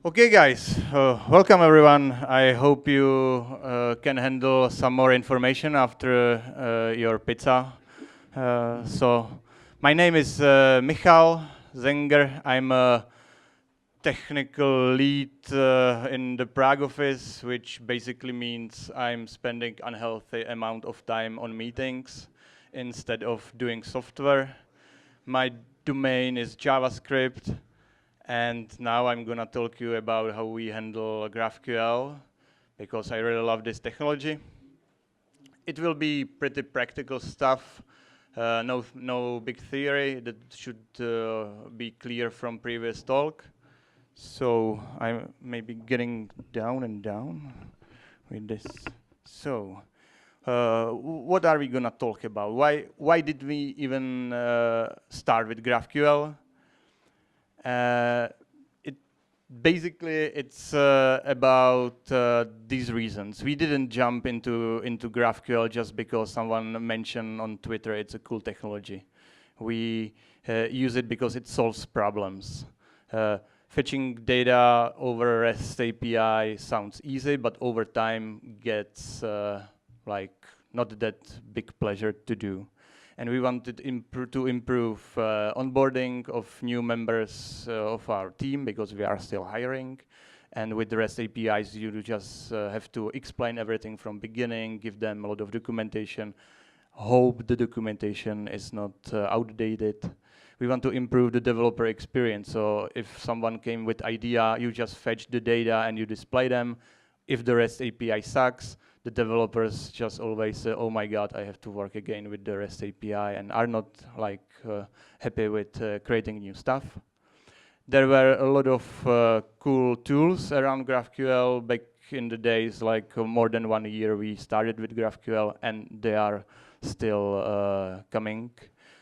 Okay, guys, welcome everyone. I hope you can handle some more information after your pizza. My name is Michal Sanger. I'm a technical lead in the Prague office, which basically means I'm spending unhealthy amount of time on meetings instead of doing software. My domain is JavaScript. And now I'm gonna talk to you about how we handle GraphQL, because I really love this technology. It will be pretty practical stuff, no big theory. That should be clear from previous talk. So I'm maybe getting down and down with this. So what are we gonna talk about? Why did we even start with GraphQL? It basically it's about these reasons. We didn't jump into GraphQL just because someone mentioned on Twitter it's a cool technology. We use it because it solves problems. Fetching data over REST API sounds easy, but over time gets like not that big pleasure to do. And we wanted to improve onboarding of new members of our team because we are still hiring. And with the REST APIs, you just have to explain everything from beginning, give them a lot of documentation, hope the documentation is not outdated. We want to improve the developer experience. So if someone came with idea, you just fetch the data and you display them. If the REST API sucks, the developers just always say, oh my God, I have to work again with the REST API, and are not like happy with creating new stuff. There were a lot of cool tools around GraphQL back in the days, like more than 1 year we started with GraphQL, and they are still coming.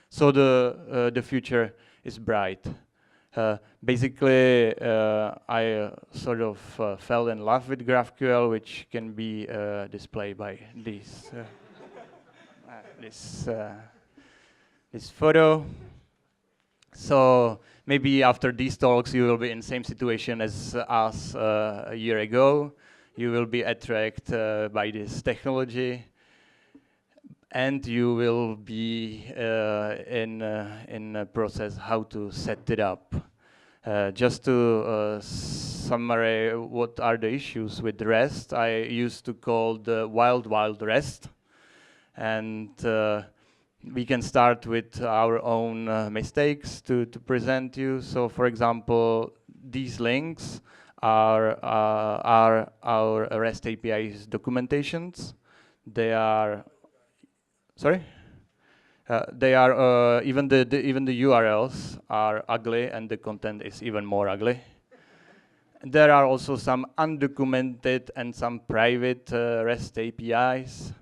So the future is bright. Basically, I sort of fell in love with GraphQL, which can be displayed by this this photo. So maybe after these talks, you will be in the same situation as us a year ago. You will be attracted by this technology, and you will be in a process how to set it up. Just to summarize what are the issues with REST, I used to call the wild REST, and we can start with our own mistakes to present you. So for example, these links are our REST API's documentations. They are sorry. They are even the URLs are ugly, and the content is even more ugly. There are also some undocumented and some private REST APIs.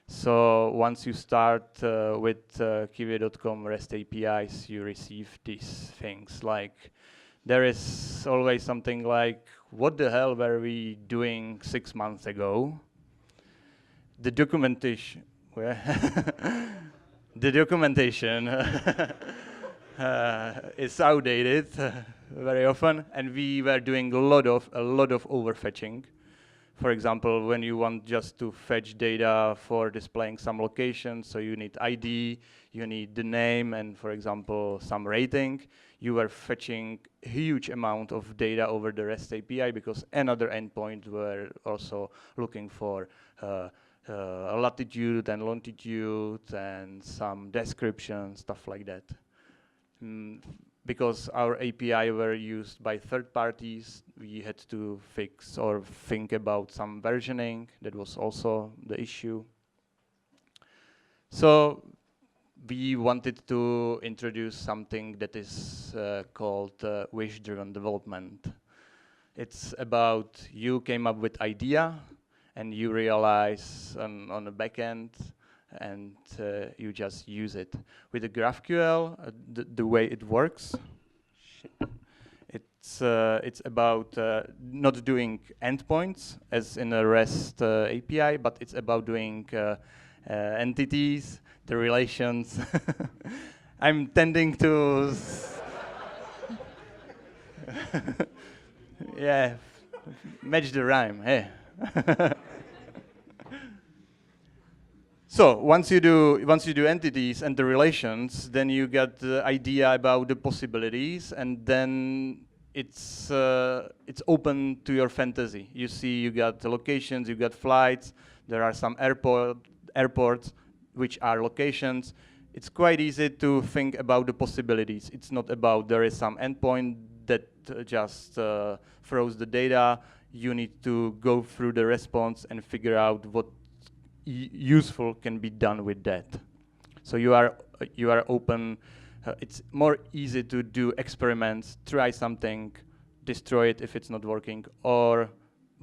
So once you start with Kyiv.com REST APIs, you receive these things like there is always something like, what the hell were we doing 6 months ago? The documentation. The documentation is outdated very often, and we were doing a lot of overfetching. For example, when you want just to fetch data for displaying some location, so you need ID, you need the name, and for example, some rating, you were fetching huge amount of data over the REST API because another endpoint were also looking for latitude and longitude and some description, stuff like that. Because our API were used by third parties, we had to fix or think about some versioning. That was also the issue. So we wanted to introduce something that is called wish-driven development. It's about you came up with idea, and you realize on the back end, and you just use it. With the GraphQL, the way it works, it's about not doing endpoints as in a REST API, but it's about doing entities, the relations. I'm tending to Yeah, match the rhyme. Hey. So once you do entities and the relations, then you get the idea about the possibilities, and then it's open to your fantasy. You see, you got the locations, you got flights. There are some airports, which are locations. It's quite easy to think about the possibilities. It's not about there is some endpoint that just throws the data. You need to go through the response and figure out what useful can be done with that. So you are open. It's more easy to do experiments, try something, destroy it if it's not working, or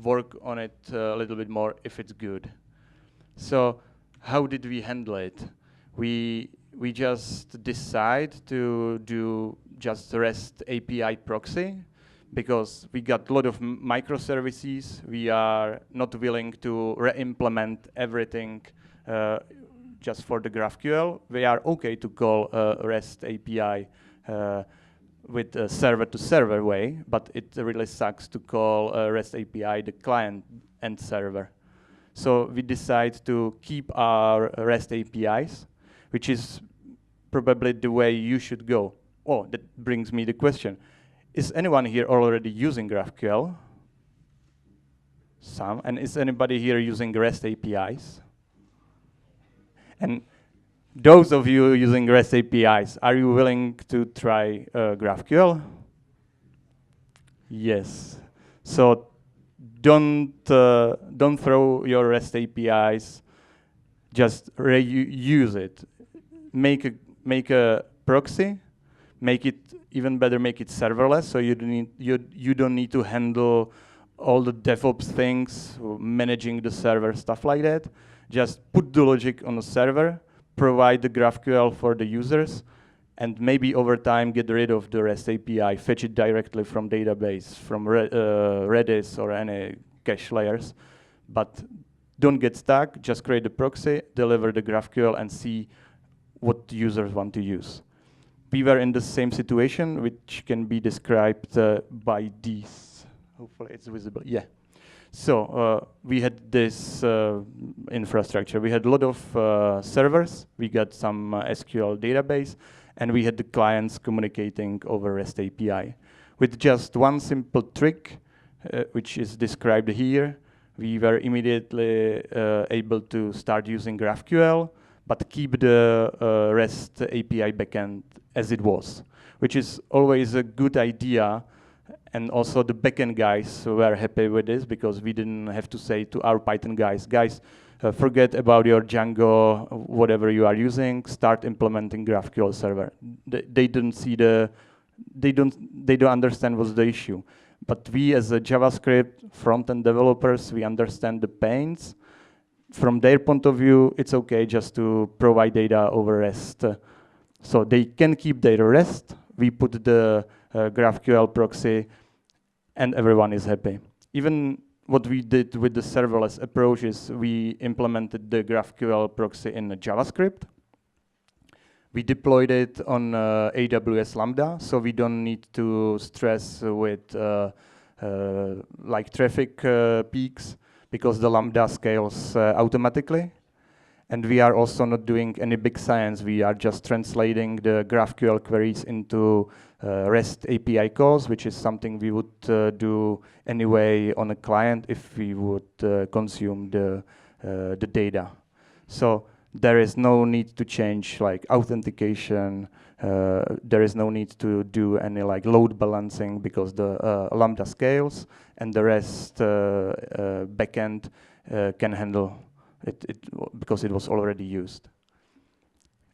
work on it a little bit more if it's good. So how did we handle it? We just decide to do just REST API proxy, because we got a lot of microservices. We are not willing to re-implement everything just for the GraphQL. We are okay to call REST API with a server-to-server way, but it really sucks to call REST API the client and server. So we decide to keep our REST APIs, which is probably the way you should go. Oh, that brings me the question. Is anyone here already using GraphQL? Some. And is anybody here using REST APIs? And those of you using REST APIs, are you willing to try GraphQL? Yes. So don't throw your REST APIs. Just use it. Make a proxy. Make it even better. Make it serverless, so you don't need to handle all the DevOps things, managing the server, stuff like that. Just put the logic on the server, provide the GraphQL for the users, and maybe over time get rid of the REST API, fetch it directly from database, from Redis or any cache layers. But don't get stuck, just create the proxy, deliver the GraphQL, and see what the users want to use. We were in the same situation, which can be described by these. Hopefully it's visible, yeah. So we had this infrastructure. We had a lot of servers. We got some SQL database, and we had the clients communicating over REST API. With just one simple trick, which is described here, we were immediately able to start using GraphQL, but keep the REST API backend as it was, which is always a good idea. And also the backend guys were happy with this, because we didn't have to say to our Python guys, forget about your Django, whatever you are using, start implementing GraphQL server. They don't understand what's the issue. But we as a JavaScript front-end developers, we understand the pains. From their point of view, it's okay just to provide data over REST. So they can keep their REST. We put the GraphQL proxy, and everyone is happy. Even what we did with the serverless approach is we implemented the GraphQL proxy in JavaScript. We deployed it on AWS Lambda, so we don't need to stress with like traffic peaks, because the Lambda scales automatically. And we are also not doing any big science. We are just translating the GraphQL queries into REST API calls, which is something we would do anyway on a client if we would consume the data. So there is no need to change like authentication. There is no need to do any like load balancing, because the Lambda scales, and the REST backend can handle it because it was already used.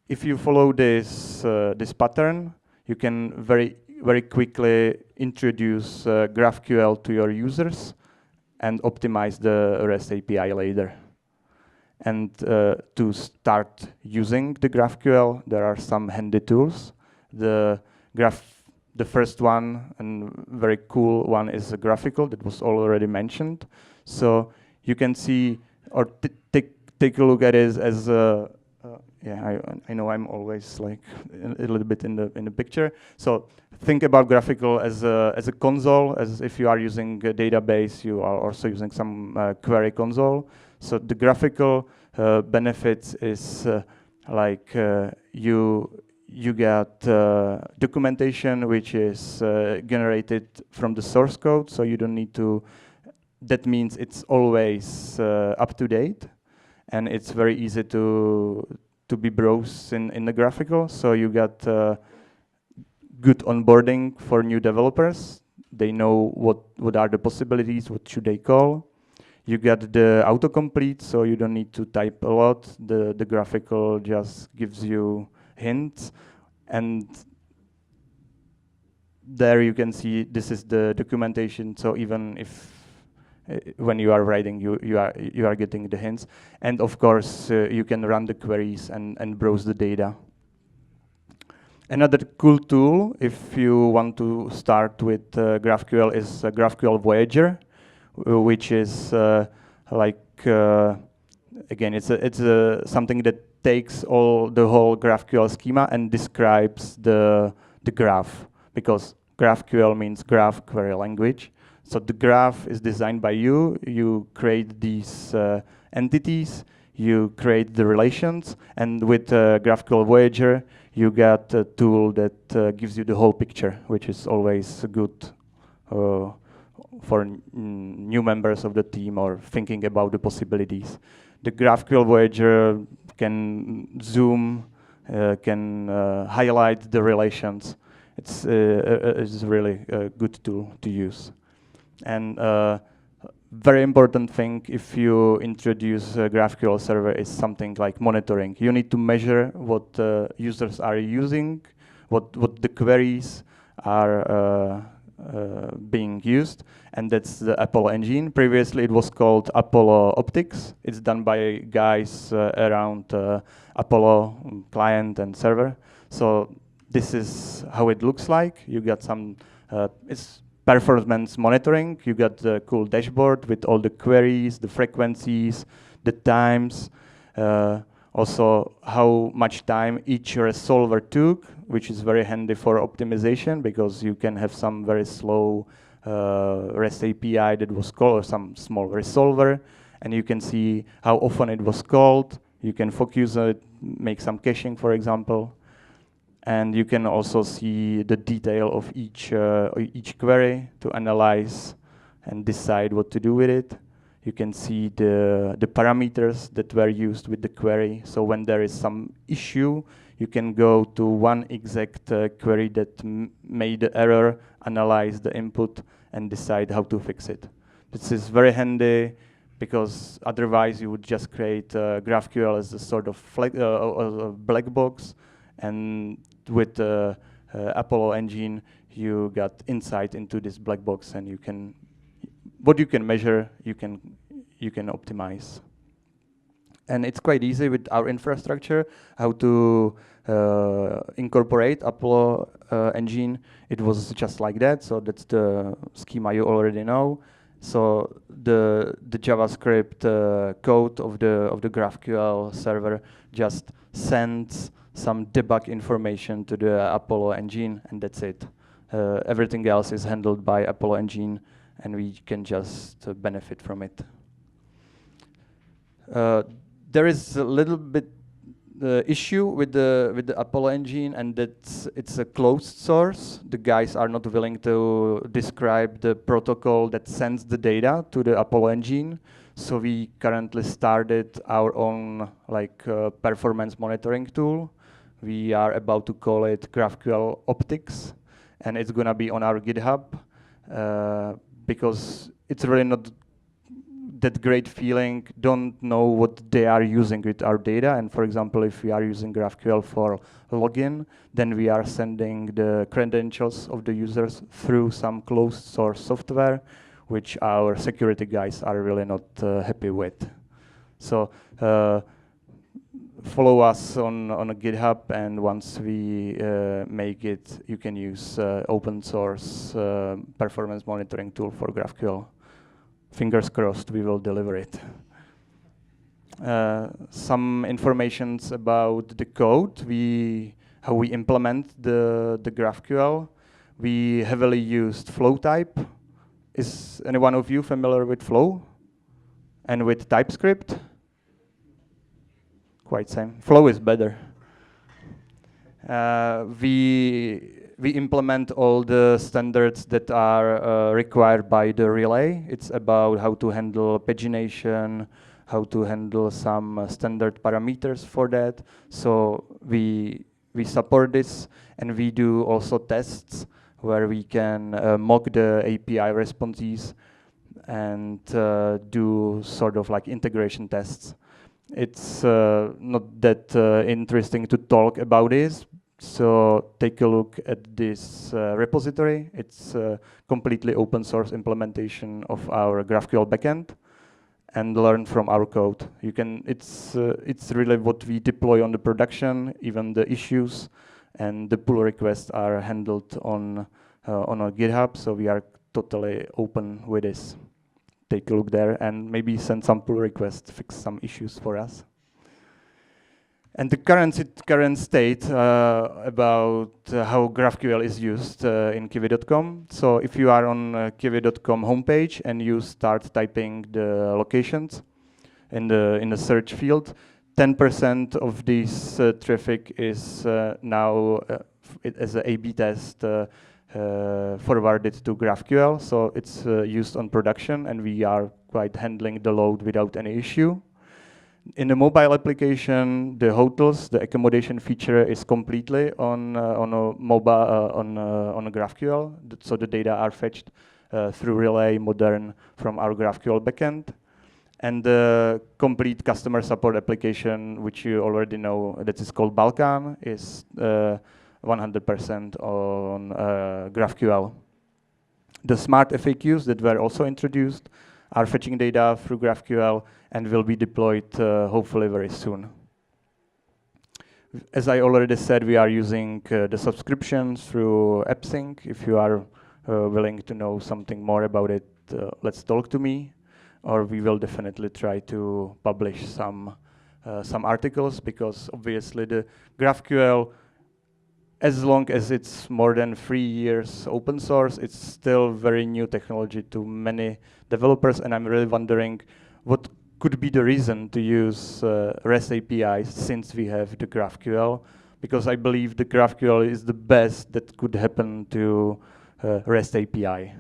If you follow this pattern, you can very quickly introduce GraphQL to your users and optimize the REST API later. And to start using the GraphQL, there are some handy tools. The first one, and very cool one, is a graphical that was already mentioned. So you can see, or take a look at it as yeah, I know I'm always like a little bit in the picture. So think about GraphQL as a console. As if you are using a database, you are also using some query console. So the graphical benefits is like you get documentation which is generated from the source code, so you don't need to. That means it's always up to date, and it's very easy to be browsed in the graphical. So you got good onboarding for new developers. They know what are the possibilities, what should they call. You get the autocomplete, so you don't need to type a lot. The graphical just gives you hints, and there you can see this is the documentation. So even if when you are writing, you are getting the hints, and of course you can run the queries and browse the data. Another cool tool, if you want to start with GraphQL, is GraphQL Voyager, which is again, it's something that takes the whole GraphQL schema and describes the graph, because GraphQL means graph query language. So the graph is designed by you. You create these entities, you create the relations, and with GraphQL Voyager, you get a tool that gives you the whole picture, which is always good for new members of the team or thinking about the possibilities. The GraphQL Voyager can zoom, can highlight the relations. It's really a good tool to use. And very important thing if you introduce a GraphQL server is something like monitoring. You need to measure what users are using, what the queries are being used, and that's the Apollo engine. Previously it was called Apollo Optics. It's done by guys around Apollo client and server. So this is how it looks like. You got some, it's performance monitoring. You got the cool dashboard with all the queries, the frequencies, the times, also how much time each resolver took, which is very handy for optimization, because you can have some very slow REST API that was called, or some small resolver, and you can see how often it was called. You can focus on it, make some caching, for example. And you can also see the detail of each query to analyze and decide what to do with it. You can see the parameters that were used with the query. So when there is some issue, you can go to one exact query that made the error, analyze the input, and decide how to fix it. This is very handy, because otherwise you would just create GraphQL as a sort of black box, and with Apollo engine, you got insight into this black box, and you can, what you can measure, you can optimize. And it's quite easy with our infrastructure how to incorporate Apollo engine. It was just like that. So that's the schema you already know. So the JavaScript code of the GraphQL server just sends some debug information to the Apollo engine, and that's it. Everything else is handled by Apollo engine, and we can just benefit from it. There is a little bit issue with the Apollo engine, and that's it's a closed source. The guys are not willing to describe the protocol that sends the data to the Apollo engine. So we currently started our own performance monitoring tool. We are about to call it GraphQL Optics, and it's gonna be on our GitHub, because it's really not that great feeling, don't know what they are using with our data. And for example, if we are using GraphQL for login, then we are sending the credentials of the users through some closed source software, which our security guys are really not happy with. So follow us on a GitHub, and once we make it, you can use open source performance monitoring tool for GraphQL. Fingers crossed, we will deliver it. Some informations about the code, how we implement the GraphQL. We heavily used flow type. Is any one of you familiar with flow and with TypeScript? Quite same. Flow is better. We implement all the standards that are required by the relay. It's about how to handle pagination, how to handle some standard parameters for that. So we support this, and we do also tests where we can mock the API responses and do sort of like integration tests. It's not that interesting to talk about this, so take a look at this repository. It's a completely open source implementation of our GraphQL backend, and learn from our code. You can. It's really what we deploy on the production, even the issues, and the pull requests are handled on our GitHub. So we are totally open with this. Take a look there and maybe send some pull requests, fix some issues for us. And the current state about how GraphQL is used in Kyiv.com. So if you are on Kyiv.com homepage and you start typing the locations in the search field, 10% of this traffic is now as an A/B test forwarded to GraphQL. So it's used on production, and we are quite handling the load without any issue. In the mobile application, the hotels, the accommodation feature is completely on a mobile on a GraphQL. So the data are fetched through Relay Modern from our GraphQL backend, and the complete customer support application, which you already know, that is called Balkan, is 100% on GraphQL. The smart FAQs that were also introduced are fetching data through GraphQL and will be deployed hopefully very soon. As I already said, we are using the subscriptions through AppSync. If you are willing to know something more about it, let's talk to me, or we will definitely try to publish some articles, because obviously the GraphQL, as long as it's more than 3 years open source, it's still very new technology to many developers, and I'm really wondering what could be the reason to use REST APIs since we have the GraphQL, because I believe the GraphQL is the best that could happen to REST API.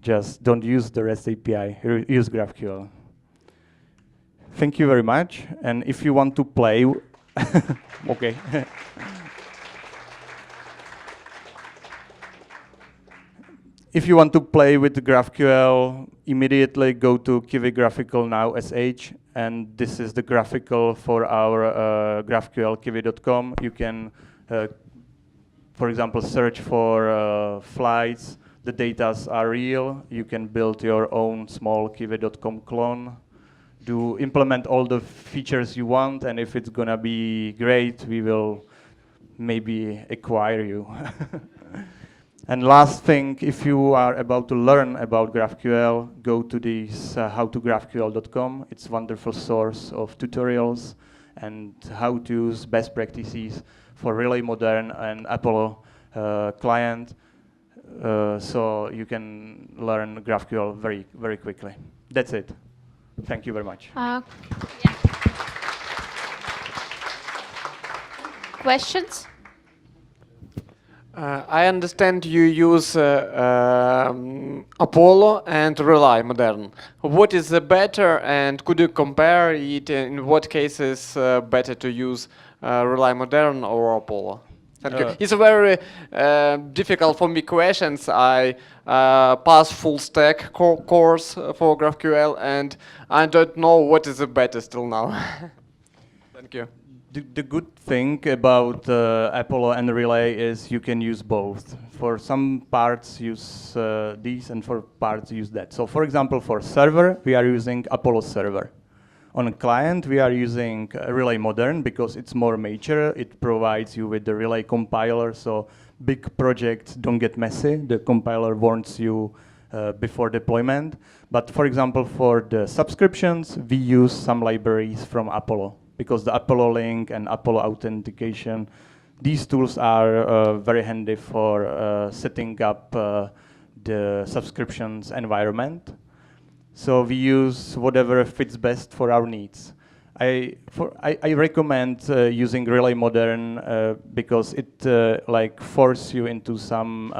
Just don't use the REST API, use GraphQL. Thank you very much, and if you want to play, okay. If you want to play with the GraphQL, immediately go to Kyiv Graphical Now SH, and this is the graphical for our GraphQL Kyiv.com. You can, for example, search for flights. The data are real. You can build your own small Kyiv.com clone. Implement all the features you want, and if it's gonna be great, we will maybe acquire you. And last thing, if you are about to learn about GraphQL, go to this howtographql.com. It's a wonderful source of tutorials and how to use best practices for Relay Modern and Apollo client. So you can learn GraphQL very, very quickly. That's it. Thank you very much. Yeah. Questions? I understand you use Apollo and Relay Modern. What is the better, and could you compare it? In what cases better to use Relay Modern or Apollo? Thank you. It's a very difficult for me questions. I pass full stack course for GraphQL, and I don't know what is the better still now. Thank you. The good thing about Apollo and Relay is you can use both. For some parts use these, and for parts use that. So for example, for server, we are using Apollo server. On a client, we are using Relay Modern because it's more mature. It provides you with the Relay compiler, so big projects don't get messy. The compiler warns you before deployment. But for example, for the subscriptions, we use some libraries from Apollo, because the Apollo link and Apollo authentication, these tools are very handy for setting up the subscriptions environment. So we use whatever fits best for our needs. I recommend using Relay Modern because it like force you into some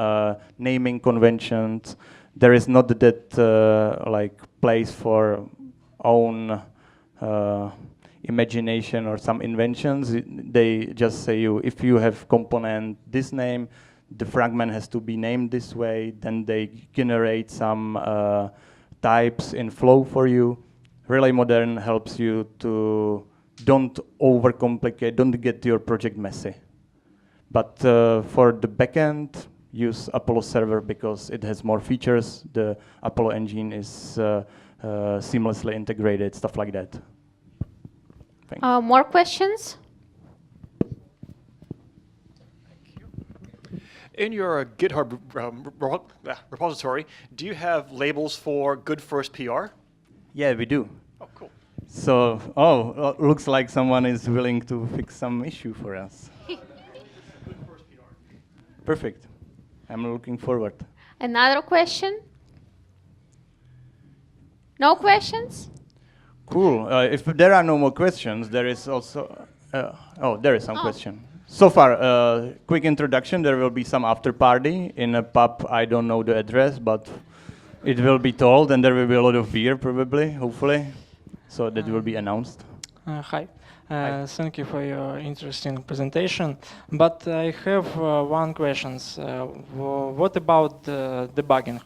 naming conventions. There is not that like place for own imagination or some inventions. They just say you, if you have component this name, the fragment has to be named this way. Then they generate some types in flow for you. Relay Modern helps you to don't overcomplicate, don't get your project messy. But for the backend, use Apollo Server because it has more features. The Apollo engine is seamlessly integrated, stuff like that. More questions? In your GitHub repository, do you have labels for good first PR? Yeah, we do. Oh, cool. So, looks like someone is willing to fix some issue for us. Good first PR. Perfect. I'm looking forward. Another question? No questions? Cool. If there are no more questions, there is also... there is some question. So far, quick introduction. There will be some after party in a pub. I don't know the address, but it will be told, and there will be a lot of beer, probably, hopefully. So that will be announced. Hi. Thank you for your interesting presentation. But I have one question. What about debugging?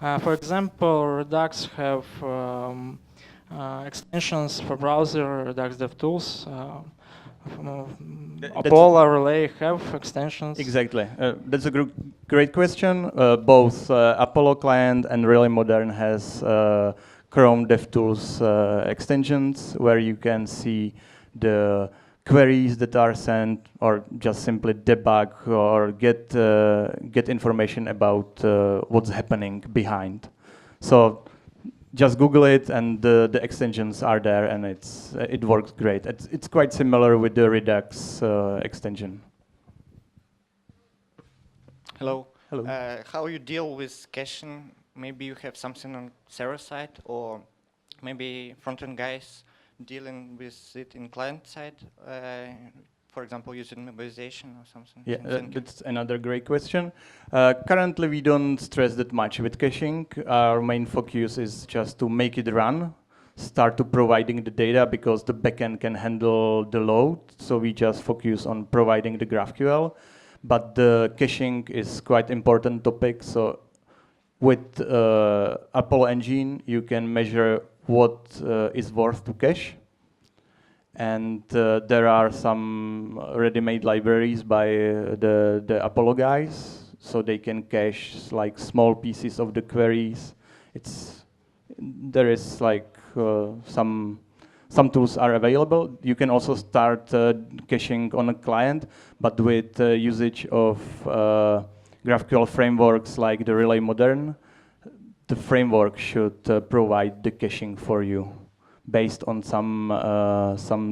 For example, Redux have extensions for browser, Redux DevTools. Apollo Relay have extensions? Exactly. That's a great question. Both Apollo client and Relay Modern has Chrome DevTools extensions where you can see the queries that are sent, or just simply debug or get information about what's happening behind. So just Google it, and the extensions are there, and it works great. It's quite similar with the Redux extension. Hello. Hello. How you deal with caching? Maybe you have something on server side, or maybe front-end guys dealing with it in client side. For example, using mobilization or something. Yeah, that's another great question. Currently, we don't stress that much with caching. Our main focus is just to make it run, start to providing the data, because the backend can handle the load. So we just focus on providing the GraphQL. But the caching is quite important topic. So with Apollo engine, you can measure what is worth to cache. And there are some ready-made libraries by the Apollo guys, so they can cache like small pieces of the queries. There is like some tools are available. You can also start caching on a client, but with usage of GraphQL frameworks like the Relay Modern, the framework should provide the caching for you, based on some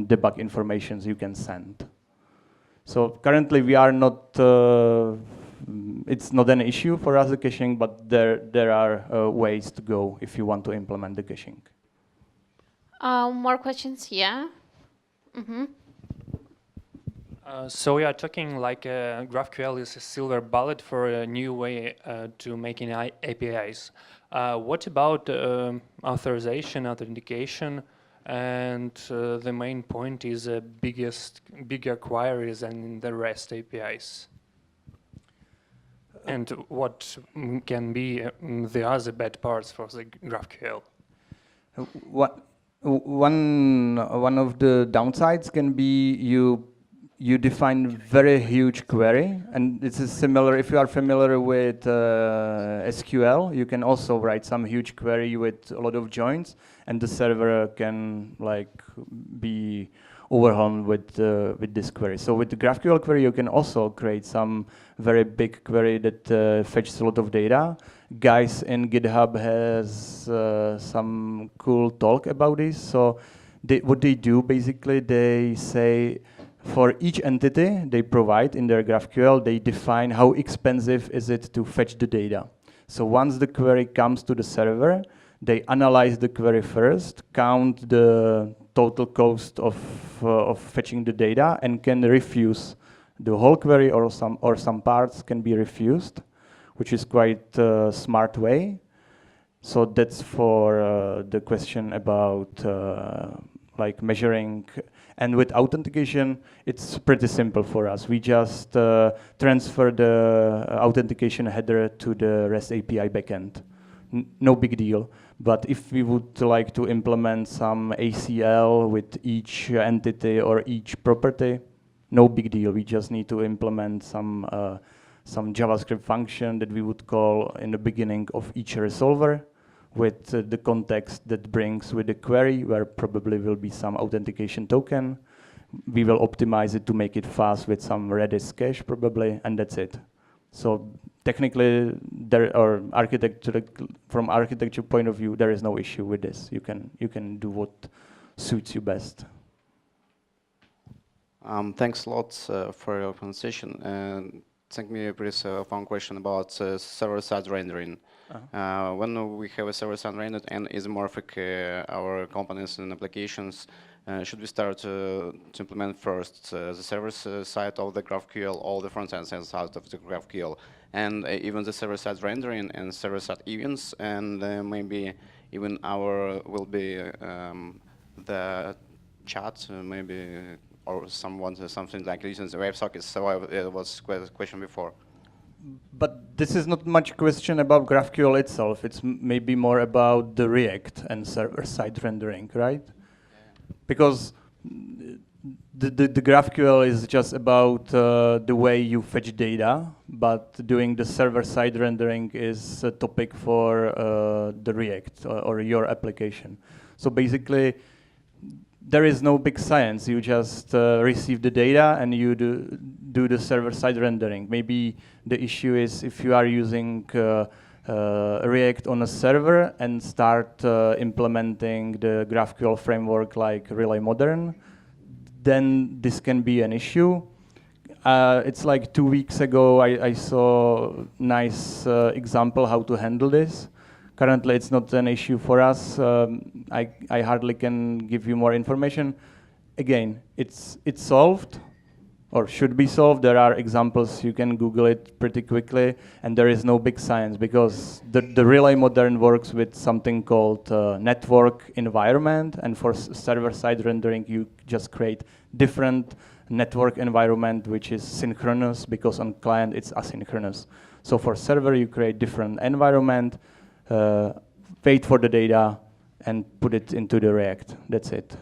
debug informations you can send. So currently we are not, it's not an issue for us, the caching, but there are ways to go if you want to implement the caching. More questions? Yeah. Mm-hmm. So we are talking like GraphQL is a silver bullet for a new way to making APIs. What about authorization, authentication, and the main point is bigger queries than the REST APIs? And what can be the other bad parts for the GraphQL? One of the downsides can be you define very huge query, and this is similar if you are familiar with SQL. You can also write some huge query with a lot of joins, and the server can like be overwhelmed with this query. So with the GraphQL query, you can also create some very big query that fetches a lot of data. guys in GitHub has some cool talk about this. So what they do, basically, they say for each entity they provide in their GraphQL, they define how expensive is it to fetch the data. So once the query comes to the server, they analyze the query first, count the total cost of fetching the data, and can refuse the whole query, or some parts can be refused, which is quite a smart way. So that's for the question about like measuring. And with authentication, it's pretty simple for us. We just transfer the authentication header to the REST API backend. No big deal. But if we would like to implement some ACL with each entity or each property, no big deal. We just need to implement some JavaScript function that we would call in the beginning of each resolver with the context that brings with the query, where probably will be some authentication token. We will optimize it to make it fast with some Redis cache probably, and that's it. So technically, from architecture point of view, there is no issue with this. You can do what suits you best. Thanks a lot for your conversation. Thank me, please, one question about server-side rendering. When we have a server-side rendered and isomorphic our components and applications, should we start to implement first the server side of the GraphQL, all the front-end side of the GraphQL, and even the server-side rendering and server-side events, and maybe even will be the chat, maybe, or something like this in the WebSockets. So it was quite a question before. But this is not much question about GraphQL itself. It's maybe more about the React and server-side rendering, right? Yeah. Because the GraphQL is just about the way you fetch data, but doing the server-side rendering is a topic for the React or your application. So basically, there is no big science. You just receive the data and you do the server-side rendering. Maybe the issue is if you are using React on a server and start implementing the GraphQL framework like Relay Modern, then this can be an issue. It's like 2 weeks ago I saw a nice example how to handle this. Currently, it's not an issue for us. I hardly can give you more information. Again, it's solved, or should be solved. There are examples. You can Google it pretty quickly, and there is no big science because the Relay Modern works with something called network environment, and for server-side rendering, you just create different network environment, which is synchronous, because on client, it's asynchronous. So for server, you create different environment, wait for the data, and put it into the React. That's it.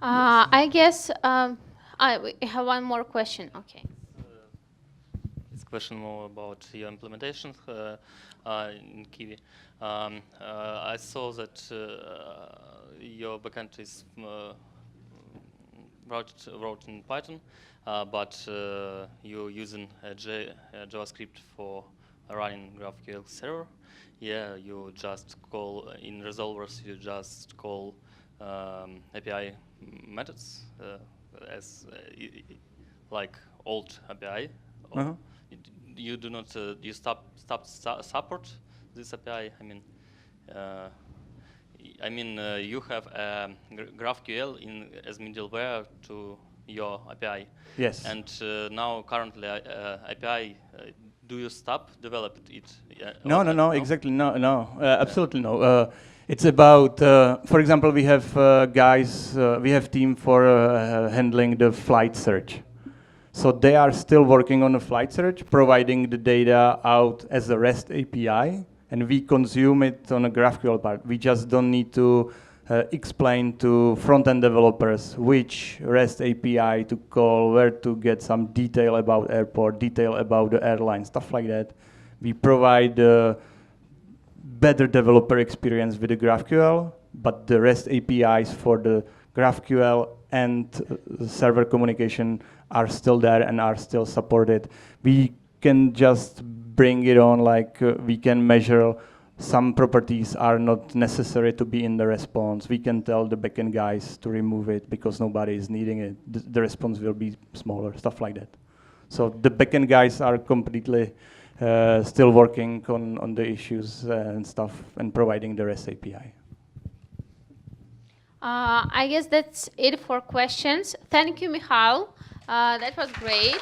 I guess we have one more question. Okay. This question more about your implementation in Kyiv. I saw that your backend is wrote in Python, but you're using JavaScript for running GraphQL server. Yeah, you just call in resolvers. You just call API methods as like old API. You do not. You stop support this API. You have GraphQL as middleware to your API. Yes. And now currently API. Do you stop developing it? No, exactly, no, absolutely no. It's about, for example, we have we have team for handling the flight search. So they are still working on the flight search, providing the data out as a REST API, and we consume it on a GraphQL part. We just don't need to explain to front-end developers which REST API to call, where to get some detail about airport, detail about the airline, stuff like that. We provide better developer experience with the GraphQL, but the REST APIs for the GraphQL and server communication are still there and are still supported. We can just bring it on, like we can measure some properties are not necessary to be in the response. We can tell the backend guys to remove it because nobody is needing it. The response will be smaller, stuff like that. So the backend guys are completely still working on the issues and stuff and providing the REST API. I guess that's it for questions. Thank you, Michal. That was great.